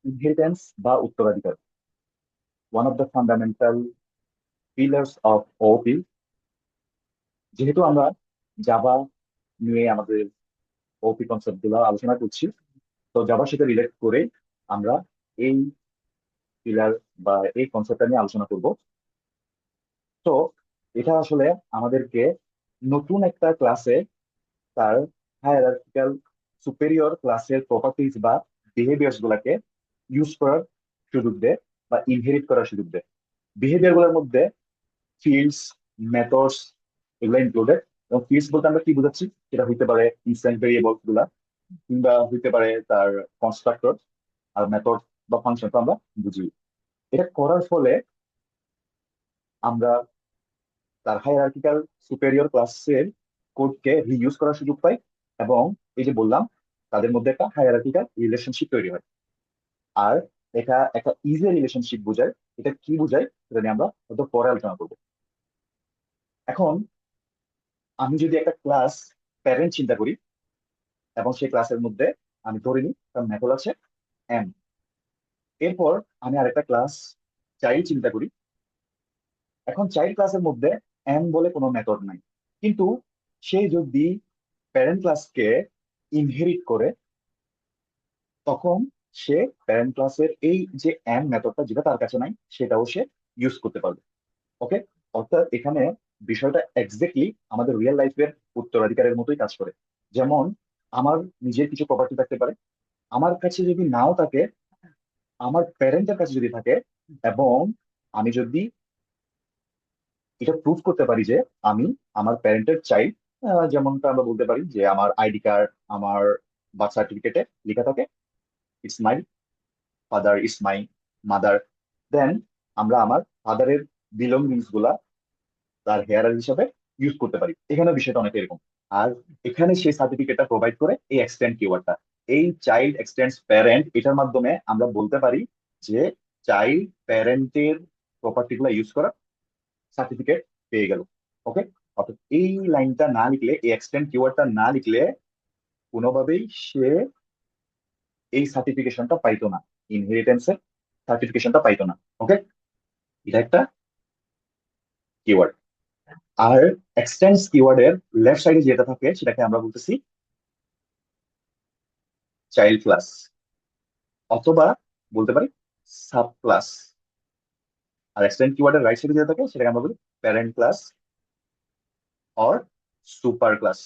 Inheritance বা উত্তরাধিকার, one of the fundamental pillars of OOP. যেহেতু আমরা জাভা নিয়ে আমাদের ওপি কনসেপ্ট গুলো আলোচনা করছি, তো জাভার সাথে রিলেট করে আমরা এই পিলার বা এই কনসেপ্টটা নিয়ে আলোচনা করব। তো এটা আসলে আমাদেরকে নতুন একটা ক্লাসে তার হায়ারার্কিক্যাল সুপেরিয়র ক্লাসের প্রপার্টিজ বা বিহেভিয়ার্স গুলাকে ইউজ করার সুযোগ দেয় বা ইনহেরিট করার সুযোগ দেয়। বিহেভিয়ার গুলোর মধ্যে ফিল্ডস, মেথডস এগুলো ইনক্লুডেড। এবং ফিল্ডস বলতে আমরা কি বোঝাচ্ছি, সেটা হইতে পারে ইনস্ট্যান্ট ভেরিয়েবলস গুলা, কিংবা হইতে পারে তার কনস্ট্রাক্টর। আর মেথড বা ফাংশন তো আমরা বুঝি। এটা করার ফলে আমরা তার হায়ারার্কিক্যাল সুপেরিয়র ক্লাসের কোডকে রিইউজ করার সুযোগ পাই। এবং এই যে বললাম, তাদের মধ্যে একটা হায়ারার্কিক্যাল রিলেশনশিপ তৈরি হয়। আর এটা একটা ইজি রিলেশনশিপ বোঝায়। এটা কি বোঝায় সেটা নিয়ে আমরা হয়তো পরে আলোচনা করবো। এখন আমি যদি একটা ক্লাস প্যারেন্ট চিন্তা করি, এবং সেই ক্লাসের মধ্যে আমি ধরে নিই তার মেথড আছে এম। এরপর আমি আরেকটা ক্লাস চাইল্ড চিন্তা করি। এখন চাইল্ড ক্লাসের মধ্যে এম বলে কোনো মেথড নাই, কিন্তু সে যদি প্যারেন্ট ক্লাসকে ইনহেরিট করে, তখন সে প্যারেন্ট ক্লাসের এই যে এম মেথডটা যেটা তার কাছে নাই সেটাও সে ইউজ করতে পারবে। ওকে। অর্থাৎ এখানে বিষয়টা এক্স্যাক্টলি আমাদের রিয়েল লাইফের উত্তরাধিকারের মতোই কাজ করে। যেমন আমার নিজের কিছু প্রপার্টি থাকতে পারে, আমার কাছে যদি নাও থাকে, আমার প্যারেন্টের কাছে যদি থাকে, এবং আমি যদি এটা প্রুভ করতে পারি যে আমি আমার প্যারেন্টের চাইল্ড, যেমনটা আমরা বলতে পারি যে আমার আইডি কার্ড, আমার বার্থ সার্টিফিকেটে লেখা থাকে it's my father, is my mother, then আমরা আমার ফাদারের বিলঙ্গিংস গুলা তার হেয়ার হিসাবে ইউজ করতে পারি। এখানে বিষয়টা অনেক এরকম। আর এখানে সেই সার্টিফিকেটটা প্রোভাইড করে এই এক্সটেন্ড কিওয়ার্ডটা। এই চাইল্ড এক্সটেন্ডস প্যারেন্ট, এটার মাধ্যমে আমরা বলতে পারি যে চাইল্ড প্যারেন্টের প্রপার্টি গুলা ইউজ করা সার্টিফিকেট পেয়ে গেল। ওকে। অর্থাৎ এই লাইনটা না লিখলে, এই এক্সটেন্ড কিওয়ার্ডটা না লিখলে কোনোভাবেই সে এই সার্টিফিকেশনটা পাইতো না, ইনহেরিটেন্সের সার্টিফিকেশনটা পাইতো না। ওকে। এটা একটা কিওয়ার্ড। আর এক্সটেন্স কিওয়ার্ডের লেফট সাইডে যেটা থাকে সেটাকে আমরা বলতেছি চাইল্ড ক্লাস, অথবা বলতে পারি সাব ক্লাস। আর এক্সটেন্ড কিওয়ার্ডের রাইট সাইডে যেটা থাকে সেটাকে আমরা বলি parent class or super class.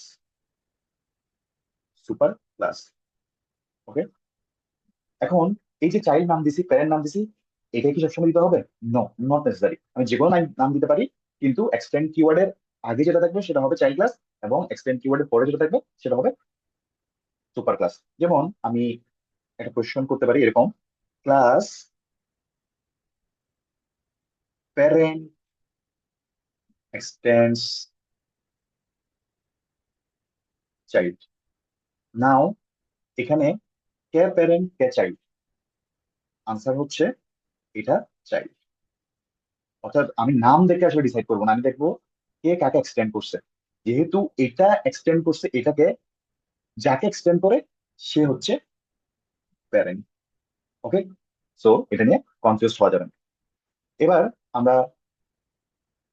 Super class. Okay. এখন এই যে চাইল্ড নাম দিছি, প্যারেন্ট নাম দিছি, এটাই কি সবসময় দিতে হবে? No, not necessary. আমি যে কোনো নাম দিতে পারি, কিন্তু এক্সটেন্ড কিওয়ার্ডের আগে যেটা থাকবে সেটা হবে চাইল্ড ক্লাস, এবং এক্সটেন্ড কিওয়ার্ডের পরে যেটা থাকবে সেটা হবে সুপার ক্লাস। যেমন আমি একটা কোয়েশ্চেন করতে পারি এরকম, ক্লাস প্যারেন্ট এক্সটেন্স চাইল্ড। নাও এখানে কে প্যারেন্ট কে চাইল্ড? আনসার হচ্ছে এটা চাইল্ড। অর্থাৎ আমি নাম দেখে আসলে ডিসাইড করবো না, আমি দেখবো কে কাকে এক্সটেন্ড করছে। যেহেতু এটা এক্সটেন্ড করছে এটাকে, যাকে এক্সটেন্ড করে সে হচ্ছে প্যারেন্ট। ওকে। সো এটা নিয়ে কনফিউজ হওয়া যাবে না। এবার আমরা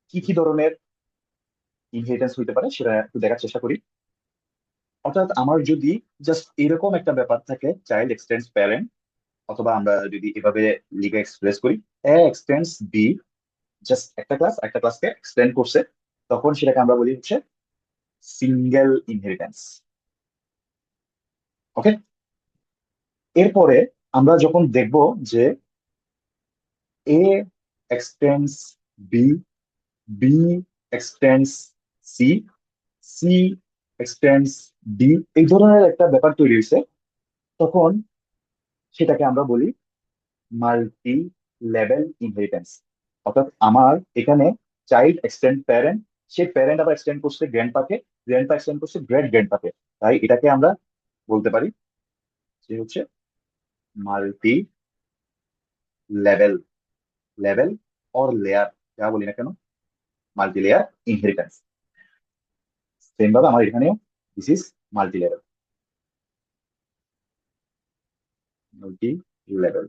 কি কি ধরনের ইনহেরিটেন্স হইতে পারে সেটা একটু দেখার চেষ্টা করি। অর্থাৎ আমার যদি জাস্ট এরকম একটা ব্যাপার থাকে, চাইল্ড এক্সটেন্স প্যারেন্ট, অথবা আমরা যদি এভাবে লিখে এক্সপ্রেস করি এ এক্সটেন্স বি, জাস্ট একটা ক্লাস একটা ক্লাসকে এক্সটেন্ড করছে, তখন সেটাকে আমরা বলি হচ্ছে সিঙ্গেল ইনহেরিটেন্স। ওকে। এরপরে আমরা যখন দেখব যে এ এক্সটেন্স B, B এক্সটেন্স C, C এক্সটেন্স D, এই ধরনের একটা ব্যাপার তৈরি হয়েছে, তখন সেটাকে আমরা বলি মাল্টি লেভেল ইনহেরিটেন্স। অর্থাৎ আমার এখানে চাইল্ড এক্সটেন্ড প্যারেন্ট, সে প্যারেন্ট আবার এক্সটেন্ড করছে গ্র্যান্ডপাকে, গ্র্যান্ডপা এক্সটেন্ড করছে গ্রেট গ্র্যান্ডপাকে। তাই এটাকে আমরা বলতে পারি যে হচ্ছে multi level, level or layer, যা বলি না কেন, মাল্টি লেয়ার ইনহেরিটেন্স। সেম ভাবে আমার এখানেও this is multi level, multi level.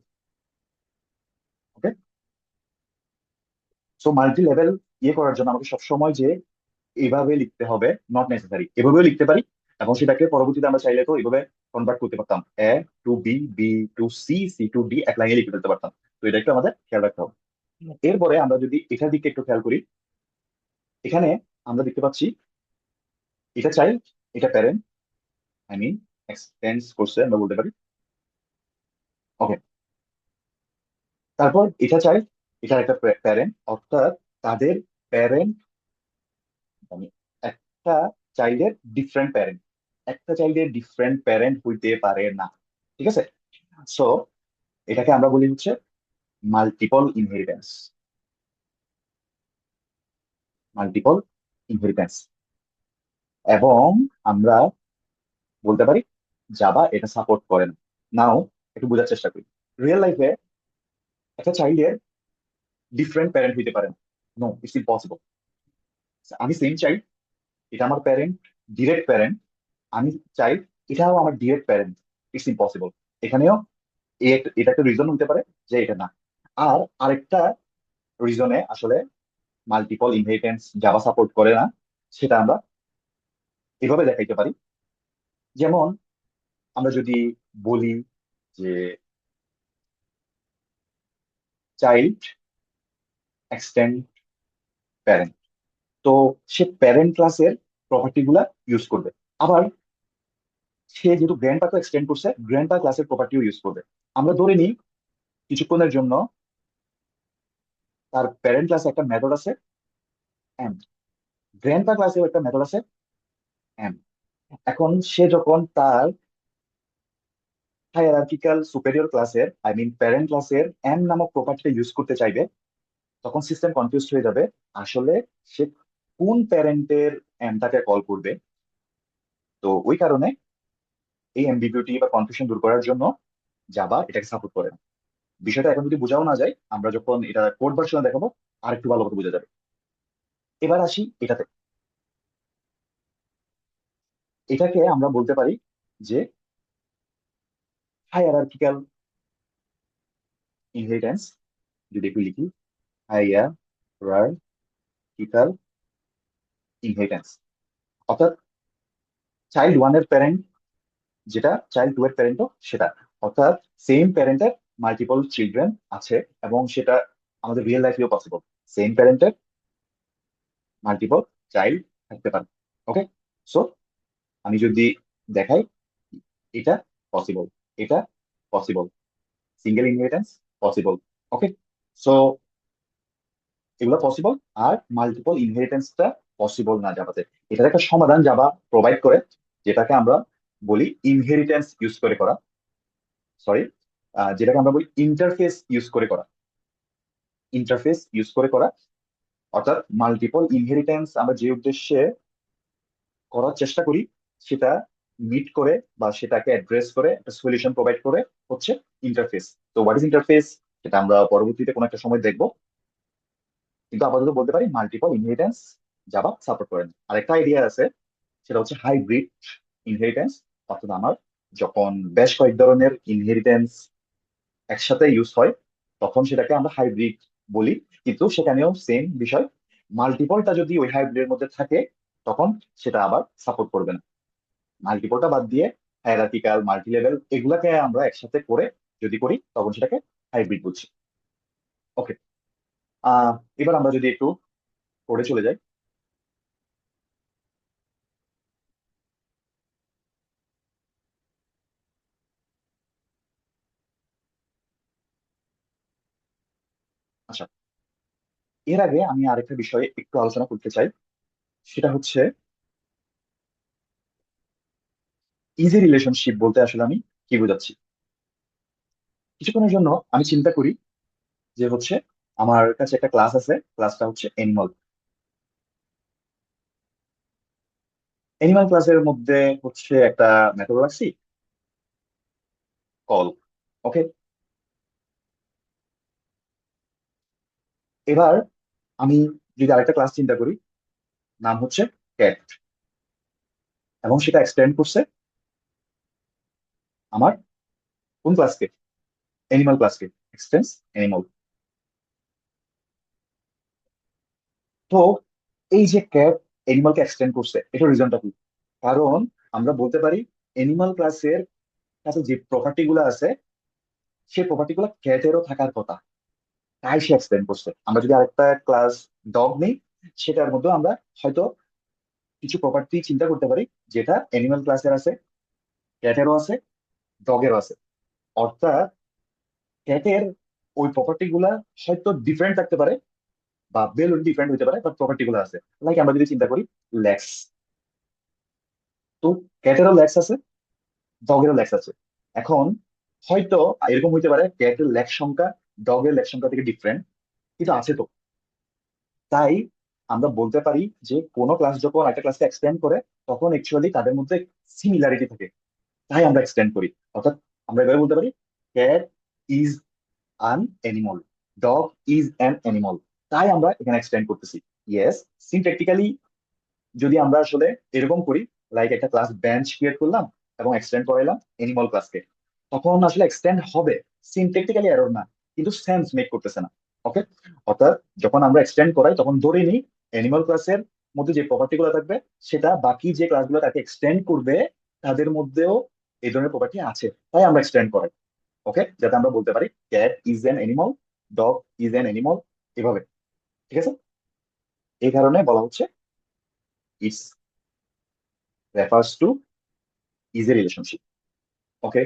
So multi level করার জন্য আমাকে সবসময় যে এইভাবে লিখতে হবে নট নেসেসারি, এভাবেও লিখতে পারি, এবং সেটাকে পরবর্তীতে আমরা চাইলে তো এইভাবে কনভার্ট করতে পারতাম, A to B, B to C, C to D, এক লাইনে লিখে ফেলতে পারতাম। তো এটা একটু আমাদের খেয়াল রাখতে হবে। এরপরে আমরা যদি এটার দিকে একটু খেয়াল করি, এখানে আমরা দেখতে পাচ্ছি এটা চাইল্ড, এটা প্যারেন্ট, আই মিন এক্সটেন্স করছে আমরা বলতে পারি। ওকে, তারপর এটা চাইল্ড, এটার একটা প্যারেন্ট, অর্থাৎ তাদের প্যারেন্ট, মানে একটা চাইল্ডের ডিফারেন্ট প্যারেন্ট, একটা চাইল্ডের ডিফারেন্ট প্যারেন্ট হইতে পারে না। ঠিক আছে? সো এটাকে আমরা বলি হচ্ছে মাল্টিপল ইনহেরিটেন্স, মাল্টিপল ইনহেরিটেন্স। এবং আমরা বলতে পারি জাভা এটা সাপোর্ট করে না। নাও একটু বোঝার চেষ্টা করি। রিয়েল লাইফে একটা চাইল্ডের ডিফারেন্ট প্যারেন্ট হইতে পারে না, নো, ইটস ইম্পসিবল। আমি সেম চাইল্ড, এটা আমার প্যারেন্ট, ডিরেক্ট প্যারেন্ট, আমি চাইল্ড, এটাও আমার ডিরেক্ট প্যারেন্ট, ইটস ইম্পসিবল। এখানেও এটা একটা রিজন হতে পারে যে এটা না। আর আরেকটা রিজনে আসলে মাল্টিপল ইনহেরিটেন্স জাভা সাপোর্ট করে না, সেটা আমরা এভাবে দেখাইতে পারি। যেমন আমরা যদি বলি যে চাইল্ড এক্সটেন্ড প্যারেন্ট, তো সে প্যারেন্ট ক্লাসের প্রপার্টি গুলা ইউজ করবে। আবার সে যেহেতু গ্র্যান্ড পা এক্সটেন্ড করছে, গ্র্যান্ড পা ক্লাসের প্রপার্টিও ইউজ করবে। আমরা ধরে নিই কিছুক্ষণের জন্য তার প্যারেন্ট ক্লাসে একটা মেথড আছে এম, গ্র্যান্ড পা ক্লাসেও একটা মেথড আছে এম। এখন সে যখন তার হায়ারার্কিক্যাল সুপেরিয়র ক্লাসের, আই মিন প্যারেন্ট ক্লাসের এম নামক প্রপার্টিটা ইউজ করতে চাইবে, তখন সিস্টেম কনফিউজ হয়ে যাবে আসলে সে কোন প্যারেন্টের এমটাকে কল করবে। তো ওই কারণে এই এমবিগুইটি বা কনফিউশন দূর করার জন্য জাভা এটাকে সাপোর্ট করে না। বিষয়টা এখন যদি বোঝাও না যায়, আমরা যখন এটা কোড ভার্সনে দেখাবো আর একটু ভালো করে বোঝা যাবে। এবার আসি এটাতে, এটাকে আমরা বলতে পারি যে হায়ারার্কিক্যাল ইনহেরিটেন্স। যদি একটু লিখি, হায়ারার্কিক্যাল ইনহেরিটেন্স, অর্থাৎ চাইল্ড ওয়ান এর প্যারেন্ট যেটা চাইল্ড টু এর প্যারেন্টও সেটা, অর্থাৎ সেম প্যারেন্টের মাল্টিপল চিলড্রেন আছে, এবং সেটা আমাদের রিয়েল লাইফেও পসিবল। সেম প্যারেন্টের মাল্টিপল চাইল্ড থাকতে পারে। ওকে, সো আমি যদি দেখাই, এটা পসিবল, এটা পসিবল, সিঙ্গেল ইনহেরিটেন্স পসিবল। ওকে, সো এগুলো পসিবল, আর মাল্টিপল ইনহেরিটেন্সটা পসিবল না জাভাতে। এটার একটা সমাধান জাভা প্রোভাইড করে, যেটাকে আমরা বলি ইনহেরিটেন্স ইউজ করে করা, সরি, যেটাকে আমরা বলি ইন্টারফেস ইউজ করে করা, ইন্টারফেস ইউজ করে করা। অর্থাৎ মাল্টিপল ইনহেরিটেন্স আমরা যে উদ্দেশ্যে করার চেষ্টা করি সেটা মিট করে বা সেটাকে অ্যাড্রেস করে একটা সলিউশন প্রোভাইড করে হচ্ছে ইন্টারফেস। তো হোয়াট ইজ ইন্টারফেস, সেটা আমরা পরবর্তীতে কোনো একটা সময় দেখবো, কিন্তু আপাতত বলতে পারি মাল্টিপল ইনহেরিটেন্স জাভা সাপোর্ট করেন। আরেকটা আইডিয়া আছে, সেটা হচ্ছে হাইব্রিড ইনহেরিটেন্স। অর্থাৎ আমার যখন বেশ কয়েক ধরনের ইনহেরিটেন্স একসাথে ইউজ হয়, তখন সেটাকে আমরা হাইব্রিড বলি। কিন্তু সেখানেও সেম বিষয়, মাল্টিপলটা যদি ওই হাইব্রিডের মধ্যে থাকে, তখন সেটা আবার সাপোর্ট করবে না। মাল্টিপলটা বাদ দিয়ে হায়ারার্কিক্যাল, মাল্টি লেভেল এগুলাকে আমরা একসাথে করে যদি করি, তখন সেটাকে হাইব্রিড বলছি। ওকে, আহ এবার আমরা যদি একটু পড়ে চলে যাই। আচ্ছা, এর আগে আমি আরেকটা বিষয়ে একটু আলোচনা করতে চাই, সেটা হচ্ছে ইজি রিলেশনশিপ বলতে আসলে আমি কি বোঝাচ্ছি। কিছুক্ষণের জন্য আমি চিন্তা করি যে হচ্ছে আমার কাছে একটা ক্লাস আছে, ক্লাসটা হচ্ছে এনিমাল। এনিমাল ক্লাসের মধ্যে হচ্ছে একটা মেথড রাখছি কল। ওকে, এবার আমি যদি আরেকটা ক্লাস চিন্তা করি, নাম হচ্ছে ক্যাট, এবং সেটা এক্সটেন্ড করছে আমার কোন ক্লাসকে, এনিমাল ক্লাসকে, এক্সটেন্স এনিমাল। তো এই যে ক্যাট এনিমালকে এক্সটেন্ড করছে, এটার রিজনটা কি? কারণ আমরা বলতে পারি এনিমাল ক্লাসের কাছে যে প্রপার্টি গুলো আছে, সেই প্রপার্টি গুলো ক্যাটেরও থাকার কথা, তাই সে এক্সটেন্ড করছে। আমরা যদি আরেকটা ক্লাস ডগ নিই, সেটার মধ্যে আমরা হয়তো কিছু প্রপার্টি চিন্তা করতে পারি যেটা এনিমাল ক্লাসের আছে, ক্যাটেরও আছে, ডগেরও আছে। অর্থাৎ ক্যাটের ওই প্রপার্টি গুলা হয়তো ডিফারেন্ট থাকতে পারে বা বেলুন ডিফারেন্ট হতে পারে, বাট প্রপার্টি গুলো আছে। লাইক আমরা যদি চিন্তা করি লেগস, তো ক্যাটেরও লেগস আছে, ডগেরও লেগস আছে। এখন হয়তো এরকম হইতে পারে ক্যাটের লেগ সংখ্যা ডগের লেগ সংখ্যা থেকে ডিফারেন্ট, কিন্তু আছে তো। তাই আমরা বলতে পারি যে কোনো ক্লাস যখন একটা ক্লাসকে এক্সটেন্ড করে, তখন অ্যাকচুয়ালি তাদের মধ্যে সিমিলারিটি থাকে, তাই আমরা এক্সটেন্ড করি। অর্থাৎ আমরা এভাবে বলতে পারি cat is an animal, dog is an animal, তাই আমরা এখানে এক্সটেন্ড করতেছি। ইয়েস, সিনট্যাকটিক্যালি যদি আমরা আসলে এরকম করি, লাইক একটা ক্লাস বেঞ্চ ক্রিয়েট করলাম এবং এক্সটেন্ড করাইলাম এনিমাল ক্লাসকে, তখন আসলে এক্সটেন্ড হবে, সিনট্যাকটিক্যালি এরর না, কিন্তু সেন্স মেক করতেছে না। ওকে, অর্থাৎ যখন আমরা এক্সটেন্ড করাই তখন ধরে নিই এনিমাল ক্লাসের মধ্যে যে প্রপার্টি গুলো থাকবে, সেটা বাকি যে ক্লাসগুলো তাকে এক্সটেন্ড করবে তাদের মধ্যেও এই ধরনের প্রপার্টি আছে, তাই আমরা এক্সটেন্ড করাই। ওকে, যাতে আমরা বলতে পারি cat is an animal, dog is an animal, এভাবে। ঠিক আছে, এই কারণে বলা হচ্ছে it's refers to is a relationship. Okay,